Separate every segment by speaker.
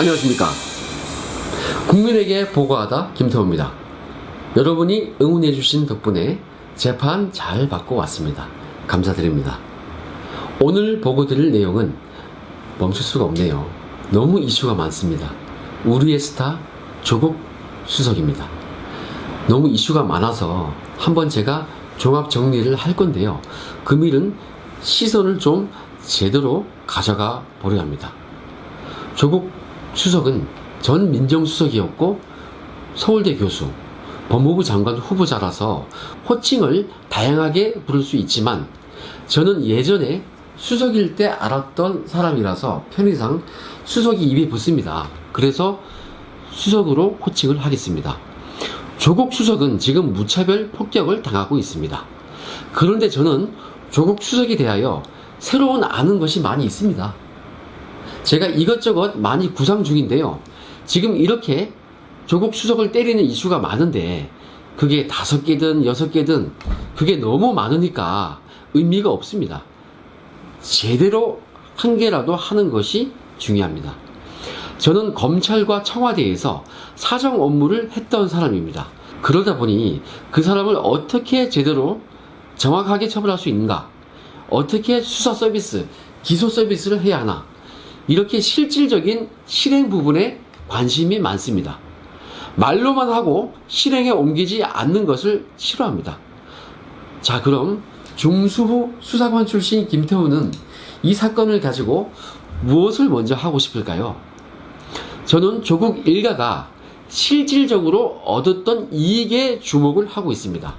Speaker 1: 안녕하십니까. 국민에게 보고하다 김태호입니다. 여러분이 응원해주신 덕분에 재판 잘 받고 왔습니다. 감사드립니다. 오늘 보고드릴 내용은 멈출 수가 없네요. 너무 이슈가 많습니다. 우리의 스타 조국 수석입니다. 너무 이슈가 많아서 한번 제가 종합 정리를 할 건데요. 금일은 시선을 좀 제대로 가져가 보려 합니다. 조국 수석은 전 민정수석이었고 서울대 교수, 법무부 장관 후보자라서 호칭을 다양하게 부를 수 있지만 저는 예전에 수석일 때 알았던 사람이라서 편의상 수석이 입에 붙습니다. 그래서 수석으로 호칭을 하겠습니다. 조국 수석은 지금 무차별 폭격을 당하고 있습니다. 그런데 저는 조국 수석에 대하여 새로운 아는 것이 많이 있습니다. 제가 이것저것 많이 구상 중인데요. 지금 이렇게 조국 수석을 때리는 이슈가 많은데 그게 5개든 6개든 그게 너무 많으니까 의미가 없습니다. 제대로 한 개라도 하는 것이 중요합니다. 저는 검찰과 청와대에서 사정 업무를 했던 사람입니다. 그러다 보니 그 사람을 어떻게 제대로 정확하게 처벌할 수 있는가, 어떻게 수사 서비스, 기소 서비스를 해야 하나, 이렇게 실질적인 실행 부분에 관심이 많습니다. 말로만 하고 실행에 옮기지 않는 것을 싫어합니다. 자, 그럼 중수부 수사관 출신 김태호는 이 사건을 가지고 무엇을 먼저 하고 싶을까요? 저는 조국 일가가 실질적으로 얻었던 이익에 주목을 하고 있습니다.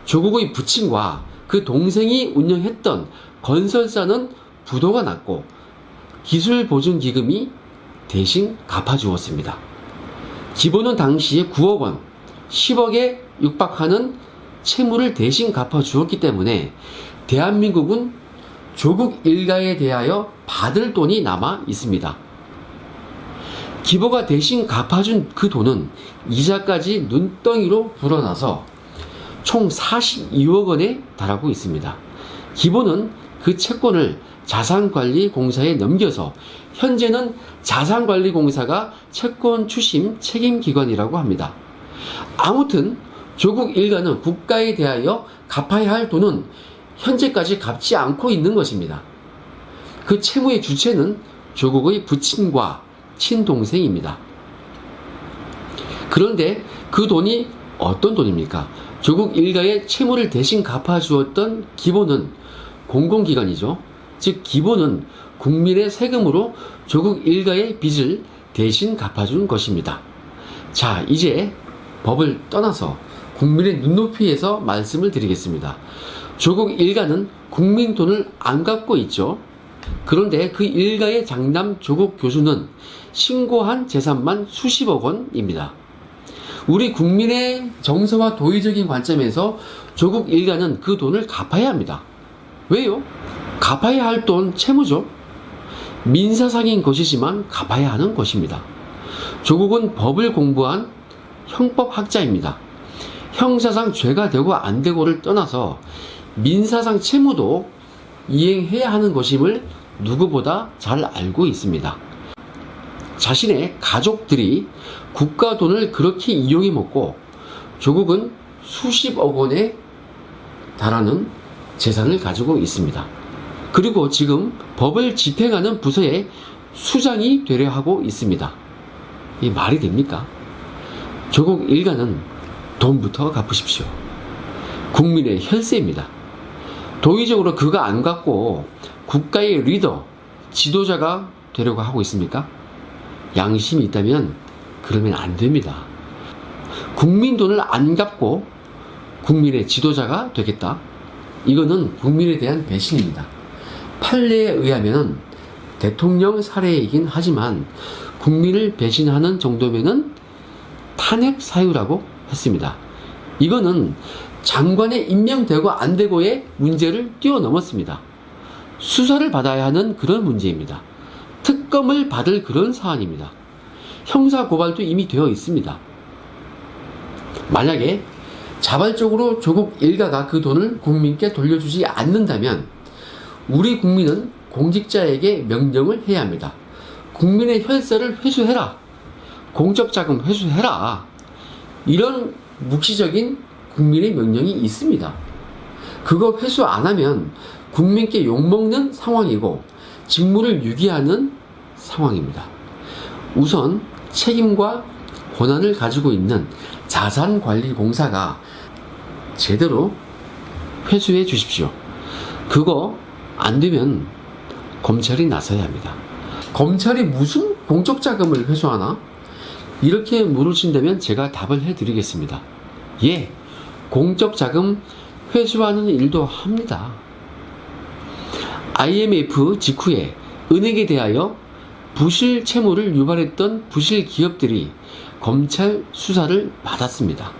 Speaker 1: 조국의 부친과 그 동생이 운영했던 건설사는 부도가 났고 기술보증기금이 대신 갚아주었습니다. 기본은 당시에 9억 원, 10억에 육박하는 채무를 대신 갚아주었기 때문에 대한민국은 조국 일가에 대하여 받을 돈이 남아 있습니다. 기보가 대신 갚아준 그 돈은 이자까지 눈덩이로 불어나서 총 42억 원에 달하고 있습니다. 기보는 그 채권을 자산관리공사에 넘겨서 현재는 자산관리공사가 채권 추심 책임기관이라고 합니다. 아무튼 조국 일가는 국가에 대하여 갚아야 할 돈은 현재까지 갚지 않고 있는 것입니다. 그 채무의 주체는 조국의 부친과 친동생입니다. 그런데 그 돈이 어떤 돈입니까? 조국 일가의 채무를 대신 갚아주었던 기보는 공공기관이죠. 즉 기보는 국민의 세금으로 조국 일가의 빚을 대신 갚아준 것입니다. 자, 이제 법을 떠나서 국민의 눈높이에서 말씀을 드리겠습니다. 조국 일가는 국민 돈을 안 갚고 있죠. 그런데 그 일가의 장남 조국 교수는 신고한 재산만 수십억 원입니다. 우리 국민의 정서와 도의적인 관점에서 조국 일가는 그 돈을 갚아야 합니다. 왜요? 갚아야 할 돈 채무죠. 민사상인 것이지만 갚아야 하는 것입니다. 조국은 법을 공부한 형법학자입니다. 형사상 죄가 되고 안 되고를 떠나서 민사상 채무도 이행해야 하는 것임을 누구보다 잘 알고 있습니다. 자신의 가족들이 국가 돈을 그렇게 이용해 먹고 조국은 수십억 원에 달하는 재산을 가지고 있습니다. 그리고 지금 법을 집행하는 부서의 수장이 되려 하고 있습니다. 이 말이 됩니까? 조국 일가는 돈부터 갚으십시오. 국민의 혈세입니다. 도의적으로 그가 안 갚고 국가의 리더, 지도자가 되려고 하고 있습니까? 양심이 있다면 그러면 안 됩니다. 국민 돈을 안 갚고 국민의 지도자가 되겠다? 이거는 국민에 대한 배신입니다. 판례에 의하면 대통령 사례이긴 하지만 국민을 배신하는 정도면은 탄핵 사유라고 했습니다. 이거는 장관에 임명되고 안 되고의 문제를 뛰어넘었습니다. 수사를 받아야 하는 그런 문제입니다. 특검을 받을 그런 사안입니다. 형사 고발도 이미 되어 있습니다. 만약에 자발적으로 조국 일가가 그 돈을 국민께 돌려주지 않는다면 우리 국민은 공직자에게 명령을 해야 합니다. 국민의 혈세를 회수해라. 공적자금 회수해라. 이런 묵시적인 국민의 명령이 있습니다. 그거 회수 안 하면 국민께 욕먹는 상황이고 직무를 유기하는 상황입니다. 우선 책임과 권한을 가지고 있는 자산관리공사가 제대로 회수해 주십시오. 그거 안 되면 검찰이 나서야 합니다. 검찰이 무슨 공적자금을 회수하나? 이렇게 물으신다면 제가 답을 해드리겠습니다. 예, 공적자금 회수하는 일도 합니다. IMF 직후에 은행에 대하여 부실 채무를 유발했던 부실 기업들이 검찰 수사를 받았습니다.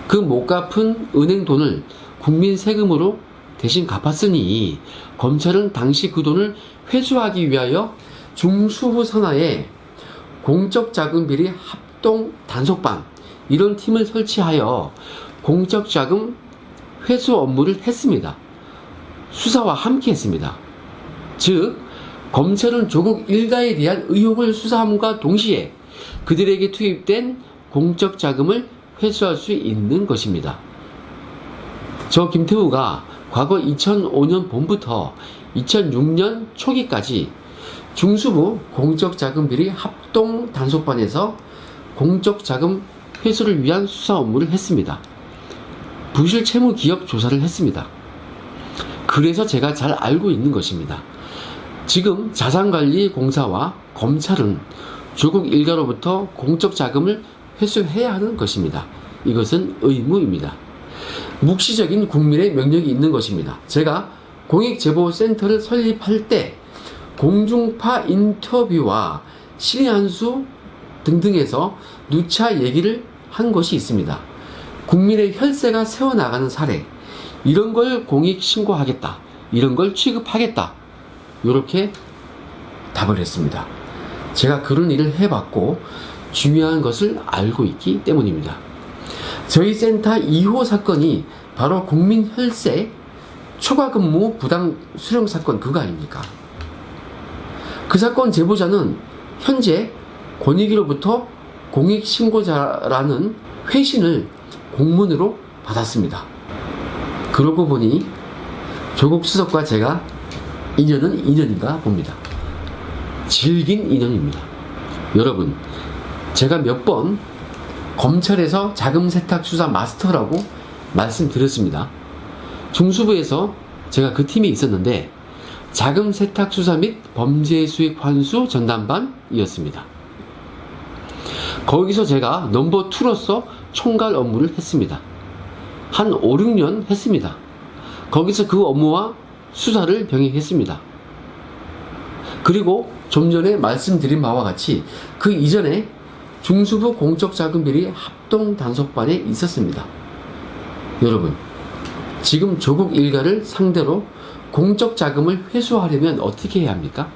Speaker 1: 그 못 갚은 은행 돈을 국민 세금으로 대신 갚았으니 검찰은 당시 그 돈을 회수하기 위하여 중수부 산하에 공적자금 비리 합동 단속반 이런 팀을 설치하여 공적자금 회수 업무를 했습니다. 수사와 함께 했습니다. 즉 검찰은 조국 일가에 대한 의혹을 수사함과 동시에 그들에게 투입된 공적자금을 회수할 수 있는 것입니다. 저 김태우가 과거 2005년 봄부터 2006년 초기까지 중수부 공적자금 비리 합동 단속반에서 공적자금 회수를 위한 수사 업무를 했습니다. 부실 채무 기업 조사를 했습니다. 그래서 제가 잘 알고 있는 것입니다. 지금 자산관리공사와 검찰은 조국 일가로부터 공적자금을 회수해야 하는 것입니다. 이것은 의무입니다. 묵시적인 국민의 명령이 있는 것입니다. 제가 공익제보센터를 설립할 때 공중파 인터뷰와 신의한수 등등에서 누차 얘기를 한 것이 있습니다. 국민의 혈세가 새어나가는 사례, 이런 걸 공익신고하겠다, 이런 걸 취급하겠다, 이렇게 답을 했습니다. 제가 그런 일을 해봤고 중요한 것을 알고 있기 때문입니다. 저희 센터 2호 사건이 바로 국민 혈세 초과근무 부당 수령 사건 그거 아닙니까? 그 사건 제보자는 현재 권익위로부터 공익신고자라는 회신을 공문으로 받았습니다. 그러고 보니 조국 수석과 제가 인연은 인연인가 봅니다. 질긴 인연입니다. 여러분, 제가 몇 번 검찰에서 자금 세탁 수사 마스터라고 말씀드렸습니다. 중수부에서 제가 그 팀에 있었는데 자금 세탁 수사 및 범죄 수익 환수 전담반이었습니다. 거기서 제가 넘버 2로서 총괄 업무를 했습니다. 한 5, 6년 했습니다. 거기서 그 업무와 수사를 병행했습니다. 그리고 좀 전에 말씀드린 바와 같이 그 이전에 중수부 공적자금비리 합동 단속반에 있었습니다. 여러분, 지금 조국 일가를 상대로 공적자금을 회수하려면 어떻게 해야 합니까?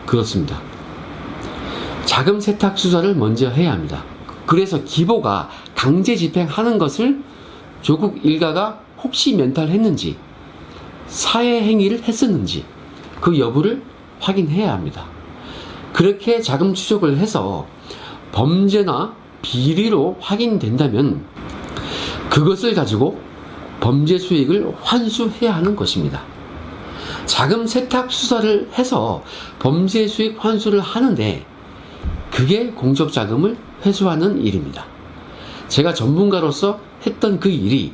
Speaker 1: 그렇습니다. 자금 세탁 수사를 먼저 해야 합니다. 그래서 기보가 강제 집행하는 것을 조국 일가가 혹시 면탈했는지, 사회 행위를 했었는지 그 여부를 확인해야 합니다. 그렇게 자금 추적을 해서 범죄나 비리로 확인된다면 그것을 가지고 범죄 수익을 환수해야 하는 것입니다. 자금 세탁 수사를 해서 범죄 수익 환수를 하는데 그게 공적자금을 회수하는 일입니다. 제가 전문가로서 했던 그 일이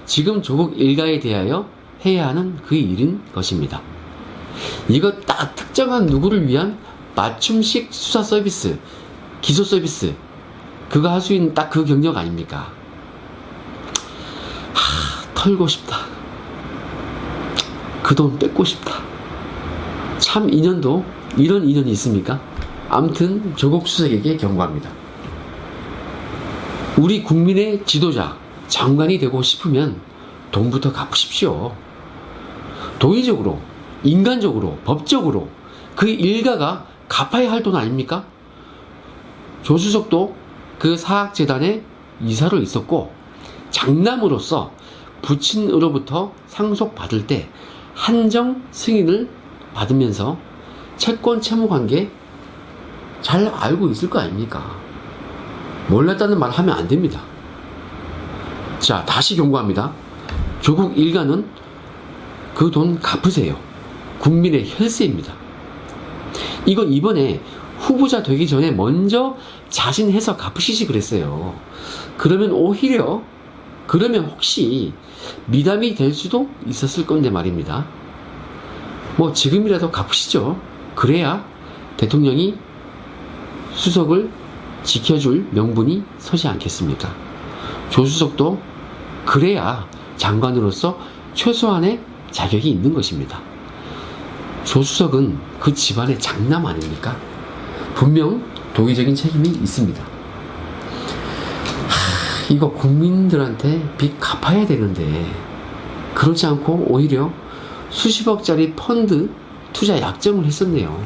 Speaker 1: 지금 조국 일가에 대하여 해야 하는 그 일인 것입니다. 이거 딱 특정한 누구를 위한 맞춤식 수사 서비스, 기소 서비스, 그거 할 수 있는 딱 그 경력 아닙니까? 털고 싶다. 그 돈 뺏고 싶다. 참 인연도 이런 인연이 있습니까? 아무튼 조국 수석에게 경고합니다. 우리 국민의 지도자, 장관이 되고 싶으면 돈부터 갚으십시오. 도의적으로, 인간적으로, 법적으로 그 일가가 갚아야 할 돈 아닙니까? 조수석도 그 사학재단의 이사로 있었고 장남으로서 부친으로부터 상속받을 때 한정 승인을 받으면서 채권 채무 관계 잘 알고 있을 거 아닙니까? 몰랐다는 말 하면 안 됩니다. 자, 다시 경고합니다. 조국 일가는 그 돈 갚으세요. 국민의 혈세입니다. 이건 이번에 후보자 되기 전에 먼저 자신해서 갚으시지 그랬어요. 그러면 혹시 미담이 될 수도 있었을 건데 말입니다. 뭐 지금이라도 갚으시죠. 그래야 대통령이 수석을 지켜줄 명분이 서지 않겠습니까? 조수석도 그래야 장관으로서 최소한의 자격이 있는 것입니다. 조수석은 그 집안의 장남 아닙니까? 분명 도의적인 책임이 있습니다. 이거 국민들한테 빚 갚아야 되는데 그렇지 않고 오히려 수십억짜리 펀드 투자 약정을 했었네요.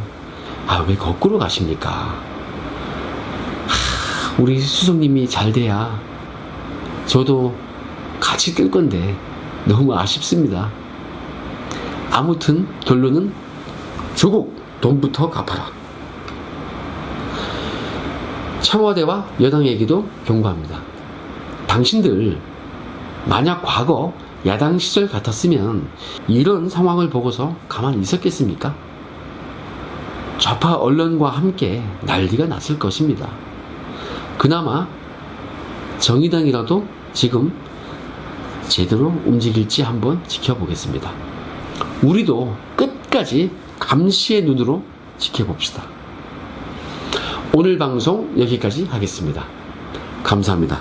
Speaker 1: 왜 거꾸로 가십니까? 우리 수석님이 잘 돼야 저도 같이 뜰 건데 너무 아쉽습니다. 아무튼 결론은 조국 돈부터 갚아라. 청와대와 여당에게도 경고합니다. 당신들 만약 과거 야당 시절 같았으면 이런 상황을 보고서 가만히 있었겠습니까? 좌파 언론과 함께 난리가 났을 것입니다. 그나마 정의당이라도 지금 제대로 움직일지 한번 지켜보겠습니다. 우리도 끝까지 감시의 눈으로 지켜봅시다. 오늘 방송 여기까지 하겠습니다. 감사합니다.